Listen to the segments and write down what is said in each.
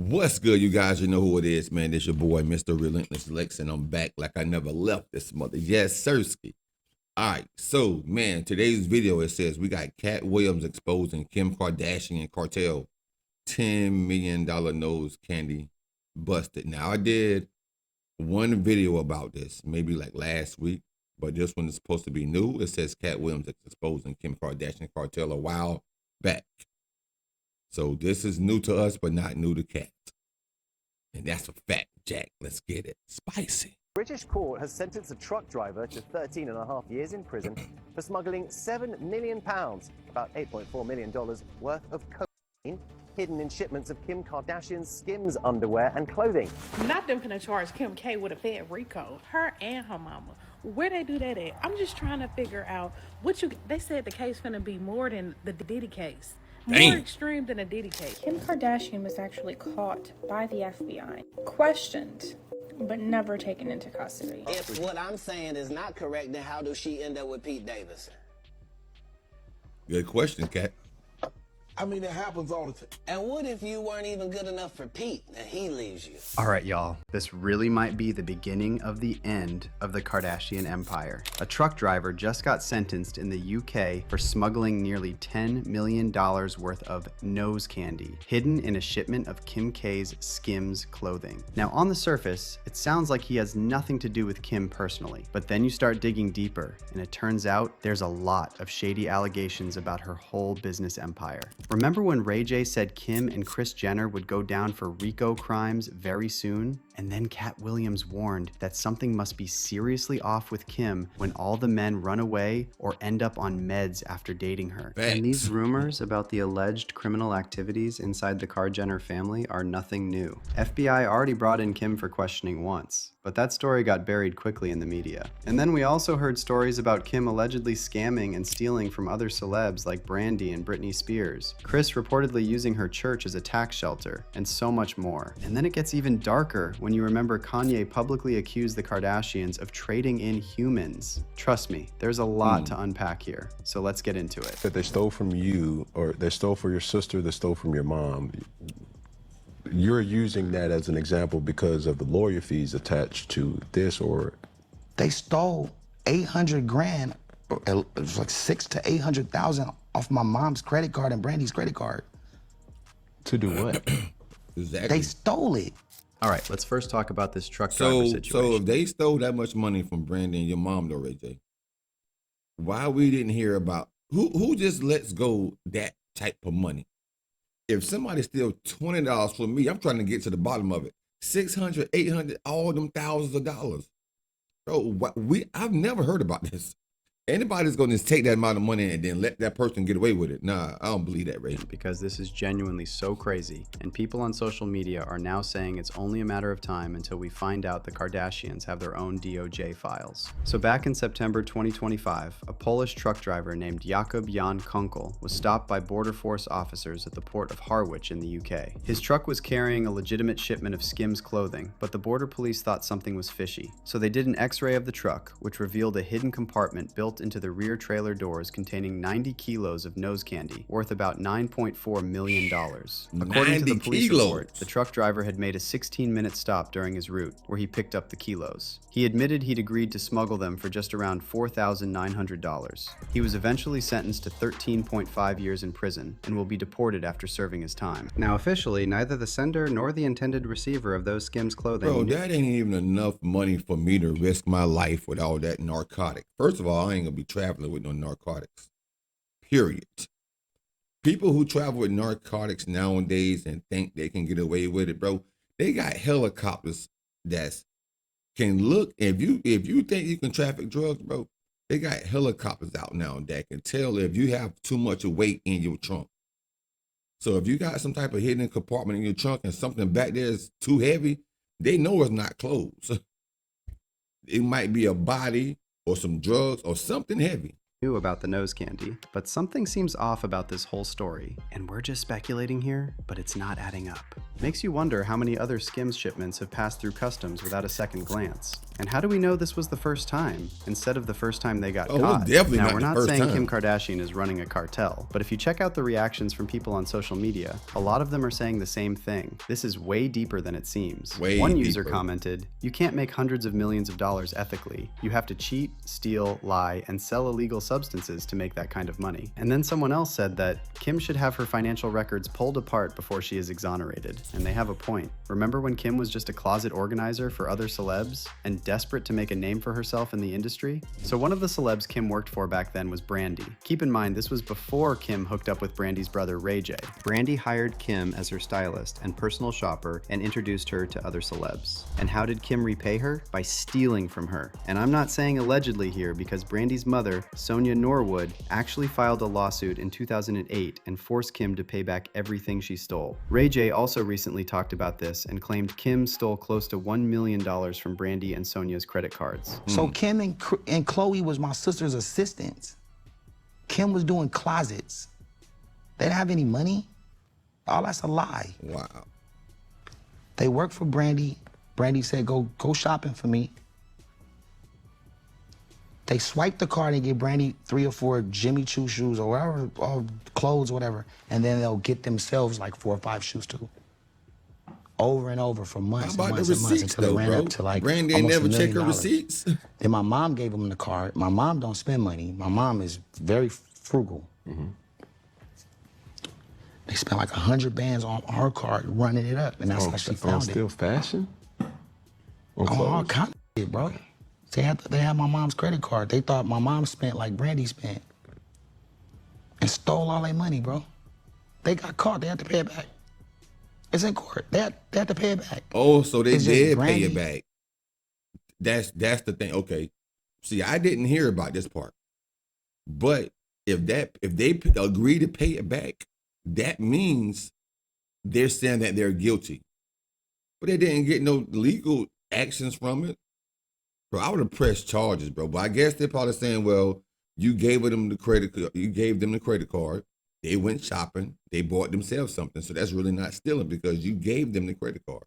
What's good, you guys? You know who it is, man. It's your boy, Mr. Relentless Lex, and I'm back like I never left this mother. Yes, Sirski. All right, so, man, today's video, it says we got Katt Williams exposing Kim Kardashian and Cartel. $10 million nose candy busted. Now, I did one video about this, maybe like last week, but this one is supposed to be new. It says Katt Williams exposing Kim Kardashian and Cartel a while back. So this is new to us, but not new to Katt. And that's a fact, Jack. Let's get it. Spicy. British court has sentenced a truck driver to 13.5 years in prison for smuggling £7 million, about $8.4 million worth of cocaine, hidden in shipments of Kim Kardashian's Skims underwear and clothing. Not them finna charge Kim K with a Fed RICO, her and her mama. Where they do that at? I'm just trying to figure out they said the case finna be more than the Diddy case. More extreme than a Diddy case. Kim Kardashian was actually caught by the FBI, questioned, but never taken into custody. If what I'm saying is not correct, then how does she end up with Pete Davidson? Good question, Katt. I mean, it happens all the time. And what if you weren't even good enough for Pete and he leaves you? All right, y'all. This really might be the beginning of the end of the Kardashian empire. A truck driver just got sentenced in the UK for smuggling nearly $10 million worth of nose candy, hidden in a shipment of Kim K's Skims clothing. Now, on the surface, it sounds like he has nothing to do with Kim personally, but then you start digging deeper, and it turns out there's a lot of shady allegations about her whole business empire. Remember when Ray J said Kim and Kris Jenner would go down for RICO crimes very soon? And then Katt Williams warned that something must be seriously off with Kim when all the men run away or end up on meds after dating her. Thanks. And these rumors about the alleged criminal activities inside the Kar Jenner family are nothing new. FBI already brought in Kim for questioning once, but that story got buried quickly in the media. And then we also heard stories about Kim allegedly scamming and stealing from other celebs like Brandy and Britney Spears, Kris reportedly using her church as a tax shelter, and so much more. And then it gets even darker when you remember Kanye publicly accused the Kardashians of trading in humans. Trust me, there's a lot to unpack here, so let's get into it. That they stole from you, or they stole from your sister, they stole from your mom. You're using that as an example because of the lawyer fees attached to this, or they stole 800 grand, it was like 600,000 to 800,000 off my mom's credit card and Brandy's credit card. to do what? Exactly. They stole it. All right, let's first talk about this truck driver situation. So if they stole that much money from Brandy and your mom, though, Ray J, why we didn't hear about who just lets go that type of money? If somebody steals $20 from me, I'm trying to get to the bottom of it. 600, 800, all them thousands of dollars. Bro, I've never heard about this. Anybody's going to just take that amount of money and then let that person get away with it. Nah, I don't believe that, Ray. Because this is genuinely so crazy, and people on social media are now saying it's only a matter of time until we find out the Kardashians have their own DOJ files. So back in September 2025, a Polish truck driver named Jakub Jan Kunkel was stopped by Border Force officers at the port of Harwich in the UK. His truck was carrying a legitimate shipment of Skims clothing, but the border police thought something was fishy. So they did an X-ray of the truck, which revealed a hidden compartment built into the rear trailer doors containing 90 kilos of nose candy, worth about $9.4 million. According to the police report, the truck driver had made a 16-minute stop during his route, where he picked up the kilos. He admitted he'd agreed to smuggle them for just around $4,900. He was eventually sentenced to 13.5 years in prison and will be deported after serving his time. Now, officially, neither the sender nor the intended receiver of those Skims clothing... Bro, that ain't even enough money for me to risk my life with all that narcotic. First of all, I ain't gonna be traveling with no narcotics. Period. People who travel with narcotics nowadays and think they can get away with it, bro, they got helicopters that can look. If you think you can traffic drugs, bro, they got helicopters out now that can tell if you have too much weight in your trunk. So if you got some type of hidden compartment in your trunk and something back there is too heavy, they know it's not clothes. It might be a body or some drugs or something heavy. knew about the nose candy, but something seems off about this whole story. And we're just speculating here, but it's not adding up. Makes you wonder how many other Skims shipments have passed through customs without a second glance. And how do we know this was the first time, instead of the first time they got caught? Definitely now, not we're the not first saying time. Kim Kardashian is running a cartel, but if you check out the reactions from people on social media, a lot of them are saying the same thing. This is way deeper than it seems. One user commented, "You can't make hundreds of millions of dollars ethically. You have to cheat, steal, lie, and sell illegal substances to make that kind of money." And then someone else said that Kim should have her financial records pulled apart before she is exonerated. And they have a point. Remember when Kim was just a closet organizer for other celebs and desperate to make a name for herself in the industry? So one of the celebs Kim worked for back then was Brandy. Keep in mind, this was before Kim hooked up with Brandy's brother Ray J. Brandy hired Kim as her stylist and personal shopper and introduced her to other celebs. And how did Kim repay her? By stealing from her. And I'm not saying allegedly here, because Brandy's mother, Sonia Norwood, actually filed a lawsuit in 2008 and forced Kim to pay back everything she stole. Ray J also recently talked about this and claimed Kim stole close to $1 million from Brandy and Sonia's credit cards. So Kim and Khloe was my sister's assistants. Kim was doing closets. They didn't have any money. All that's a lie. Wow. They worked for Brandy. Brandy said, go shopping for me. They swipe the card and get Brandy 3 or 4 Jimmy Choo shoes or whatever, or clothes, whatever, and then they'll get themselves like 4 or 5 shoes too. Over and over for months and months and months until it ran up to like Brandy almost never $1 check her million. receipts. Then my mom gave them the card. My mom don't spend money. My mom is very frugal. They spent like 100 bands on her card running it up, and that's how she found it. Still fashion? On all kind of shit, bro. They had my mom's credit card. They thought my mom spent like Brandy spent. And stole all their money, bro. They got caught. They had to pay it back. It's in court. They had to pay it back. Oh, so they It's just did pay Brandy. it back. That's the thing. Okay. See, I didn't hear about this part. But if they agree to pay it back, that means they're saying that they're guilty. But they didn't get no legal actions from it. Bro, I would have pressed charges, bro. But I guess they're probably saying, well, you gave them the credit card. They went shopping. They bought themselves something. So that's really not stealing because you gave them the credit card.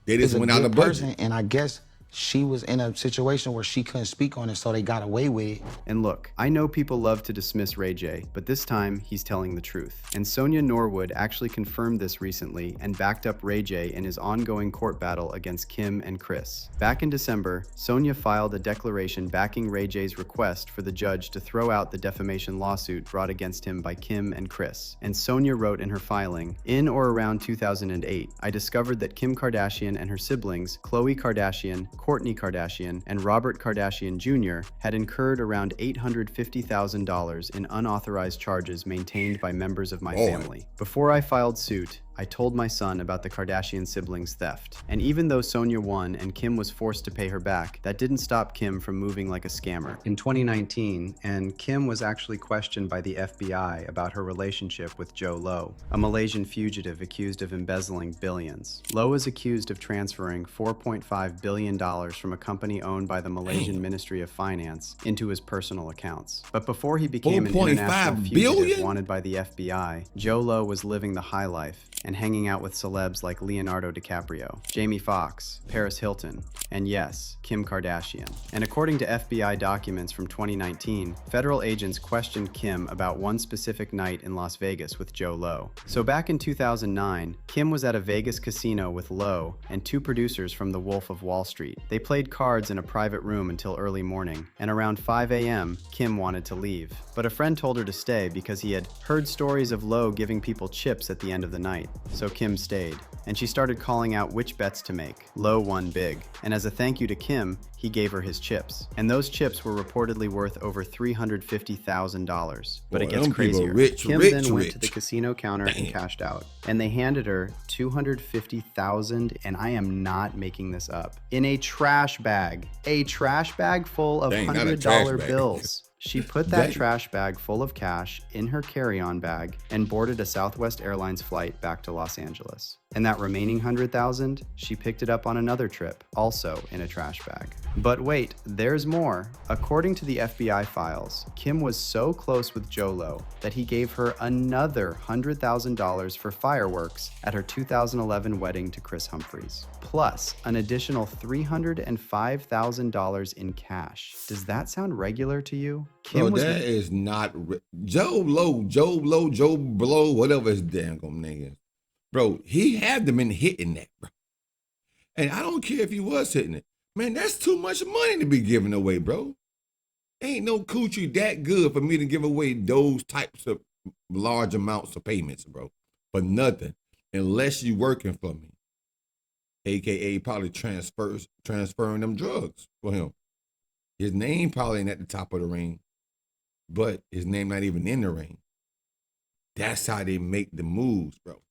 They just went out of budget. And I guess she was in a situation where she couldn't speak on it, so they got away with it. And look, I know people love to dismiss Ray J, but this time he's telling the truth. And Sonia Norwood actually confirmed this recently and backed up Ray J in his ongoing court battle against Kim and Kris. Back in December, Sonia filed a declaration backing Ray J's request for the judge to throw out the defamation lawsuit brought against him by Kim and Kris. And Sonia wrote in her filing, "In or around 2008, I discovered that Kim Kardashian and her siblings, Khloe Kardashian, Kourtney Kardashian, and Robert Kardashian Jr. had incurred around $850,000 in unauthorized charges maintained by members of my family. Before I filed suit, I told my son about the Kardashian siblings' theft. And even though Sonia won and Kim was forced to pay her back, that didn't stop Kim from moving like a scammer. In 2019, and Kim was actually questioned by the FBI about her relationship with Jho Low, a Malaysian fugitive accused of embezzling billions. Low is accused of transferring $4.5 billion from a company owned by the Malaysian Ministry of Finance into his personal accounts. But before he became an international fugitive wanted by the FBI, Jho Low was living the high life and hanging out with celebs like Leonardo DiCaprio, Jamie Foxx, Paris Hilton, and yes, Kim Kardashian. And according to FBI documents from 2019, federal agents questioned Kim about one specific night in Las Vegas with Jho Low. So back in 2009, Kim was at a Vegas casino with Low and 2 producers from The Wolf of Wall Street. They played cards in a private room until early morning, and around 5 a.m., Kim wanted to leave. But a friend told her to stay because he had heard stories of Low giving people chips at the end of the night. So Kim stayed, and she started calling out which bets to make. Low won big, and as a thank you to Kim, he gave her his chips. And those chips were reportedly worth over $350,000. But it gets crazier. Kim then went to the casino counter and cashed out, and they handed her $250,000, and I am not making this up, in a trash bag. A trash bag full of $100 bills. She put that trash bag full of cash in her carry-on bag and boarded a Southwest Airlines flight back to Los Angeles. And that remaining $100,000, she picked it up on another trip, also in a trash bag. But wait, there's more. According to the FBI files, Kim was so close with Jho Low that he gave her another $100,000 for fireworks at her 2011 wedding to Kris Humphries, plus an additional $305,000 in cash. Does that sound regular to you? Bro, that is not Jho Low, Joe Blow, whatever his damn name is. Bro, he had them in hitting that, bro. And I don't care if he was hitting it. Man, that's too much money to be giving away, bro. Ain't no coochie that good for me to give away those types of large amounts of payments, bro. For nothing. Unless you working for me. AKA probably transferring them drugs for him. His name probably ain't at the top of the ring. But his name not even in the ring. That's how they make the moves, bro.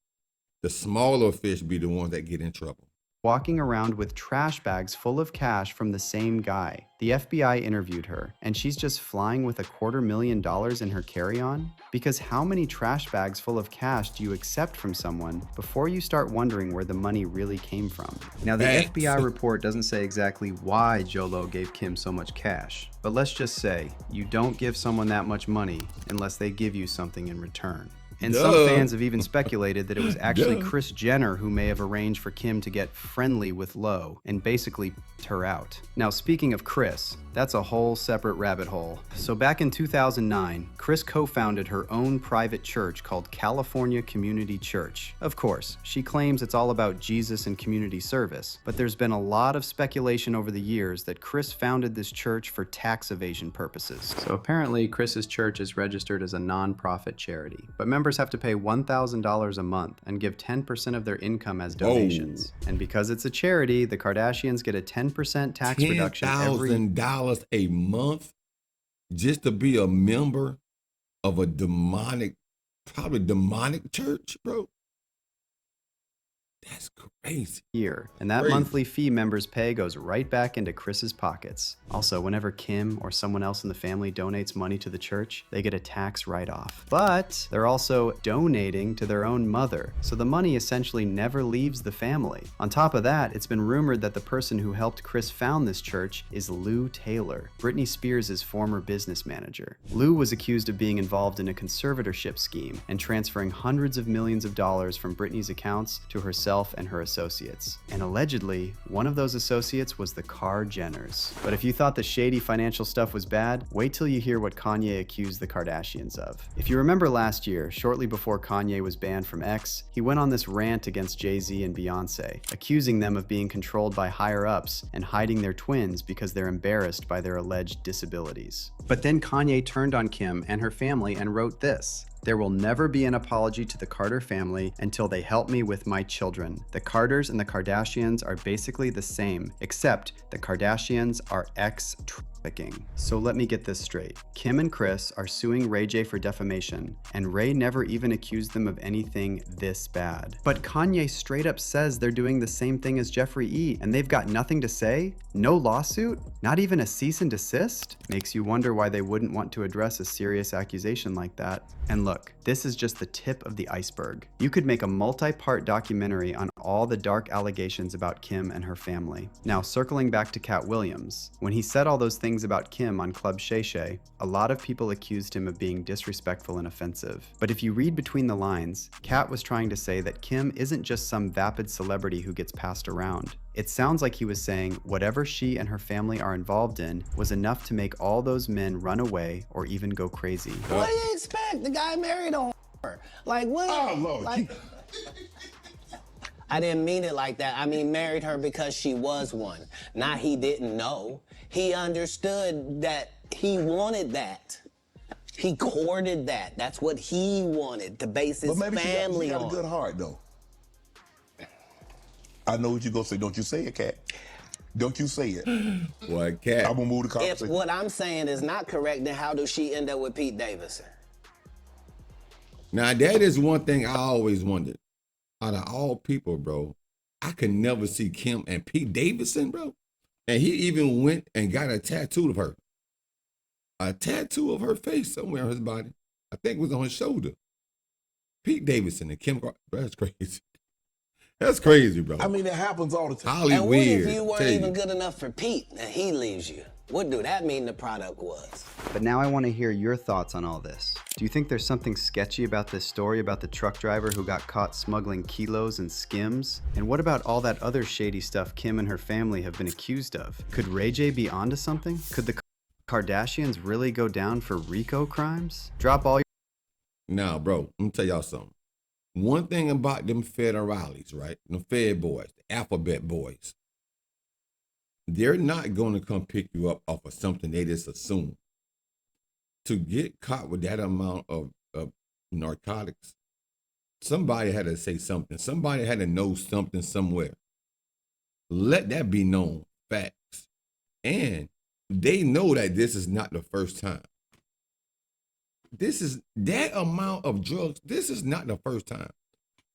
The smaller fish be the ones that get in trouble. Walking around with trash bags full of cash from the same guy. The FBI interviewed her, and she's just flying with $250,000 in her carry-on? Because how many trash bags full of cash do you accept from someone before you start wondering where the money really came from? Now, the FBI report doesn't say exactly why Jho Low gave Kim so much cash, but let's just say you don't give someone that much money unless they give you something in return. And some fans have even speculated that it was actually Kris Jenner who may have arranged for Kim to get friendly with Low and basically her out. Now, speaking of Kris, that's a whole separate rabbit hole. So back in 2009, Kris co-founded her own private church called California Community Church. Of course, she claims it's all about Jesus and community service, but there's been a lot of speculation over the years that Kris founded this church for tax evasion purposes. So apparently, Kris's church is registered as a non-profit charity, but members have to pay $1,000 a month and give 10% of their income as donations. And because it's a charity, the Kardashians get a 10% tax reduction every $10,000 a month just to be a member of a probably demonic church, bro. That's crazy. Year. And that monthly fee members pay goes right back into Kris's pockets. Also, whenever Kim or someone else in the family donates money to the church, they get a tax write-off. But they're also donating to their own mother, so the money essentially never leaves the family. On top of that, it's been rumored that the person who helped Kris found this church is Lou Taylor, Britney Spears' former business manager. Lou was accused of being involved in a conservatorship scheme and transferring hundreds of millions of dollars from Britney's accounts to herself and her associates. And allegedly, one of those associates was the Jenners. But if you thought the shady financial stuff was bad, wait till you hear what Kanye accused the Kardashians of. If you remember last year, shortly before Kanye was banned from X, he went on this rant against Jay-Z and Beyonce, accusing them of being controlled by higher-ups and hiding their twins because they're embarrassed by their alleged disabilities. But then Kanye turned on Kim and her family and wrote this: "There will never be an apology to the Carter family until they help me with my children. The Carters and the Kardashians are basically the same, except the Kardashians are ex-trafficking." So let me get this straight. Kim and Kris are suing Ray J for defamation, and Ray never even accused them of anything this bad. But Kanye straight up says they're doing the same thing as Jeffree E, and they've got nothing to say? No lawsuit? Not even a cease and desist? Makes you wonder why they wouldn't want to address a serious accusation like that. And look, this is just the tip of the iceberg. You could make a multi-part documentary on all the dark allegations about Kim and her family. Now, circling back to Katt Williams, when he said all those things about Kim on Club Shay Shay, a lot of people accused him of being disrespectful and offensive. But if you read between the lines, Katt was trying to say that Kim isn't just some vapid celebrity who gets passed around. It sounds like he was saying whatever she and her family are involved in was enough to make all those men run away or even go crazy. What do you expect? The guy married a whore. Like, what? Oh, Lord. Like, I didn't mean it like that. I mean, married her because she was one. Not he didn't know. He understood that he wanted that. He courted that. That's what he wanted, to base his family on. She got a good heart, though. I know what you're going to say. Don't you say it, Katt. Don't you say it. What, Katt? I'm going to move the conversation. If what I'm saying is not correct, then how does she end up with Pete Davidson? Now, that is one thing I always wondered. Out of all people, bro, I could never see Kim and Pete Davidson, bro. And he even went and got a tattoo of her. a tattoo of her face somewhere on his body. I think it was on his shoulder. Pete Davidson and Kim Kardashian. That's crazy. That's crazy, bro. I mean, it happens all the time. Holly And what weird. if you weren't tell even good enough for Pete and he leaves you? What do that mean the product was? But now I want to hear your thoughts on all this. Do you think there's something sketchy about this story about the truck driver who got caught smuggling kilos and Skims? And what about all that other shady stuff Kim and her family have been accused of? Could Ray J be onto something? Could the Kardashians really go down for RICO crimes? Drop all your... Now, bro, let me tell y'all something. One thing about them federales, right? Them Fed boys, the alphabet boys, they're not going to come pick you up off of something they just assume. To get caught with that amount of narcotics, somebody had to say something. Somebody had to know something somewhere. Let that be known. Facts. And they know that this is not the first time. This is that amount of drugs. This is not the first time.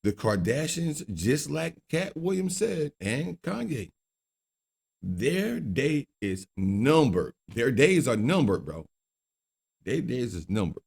The Kardashians, just like Katt Williams said, and Kanye, their day is numbered. Their days are numbered, bro. Their days is numbered.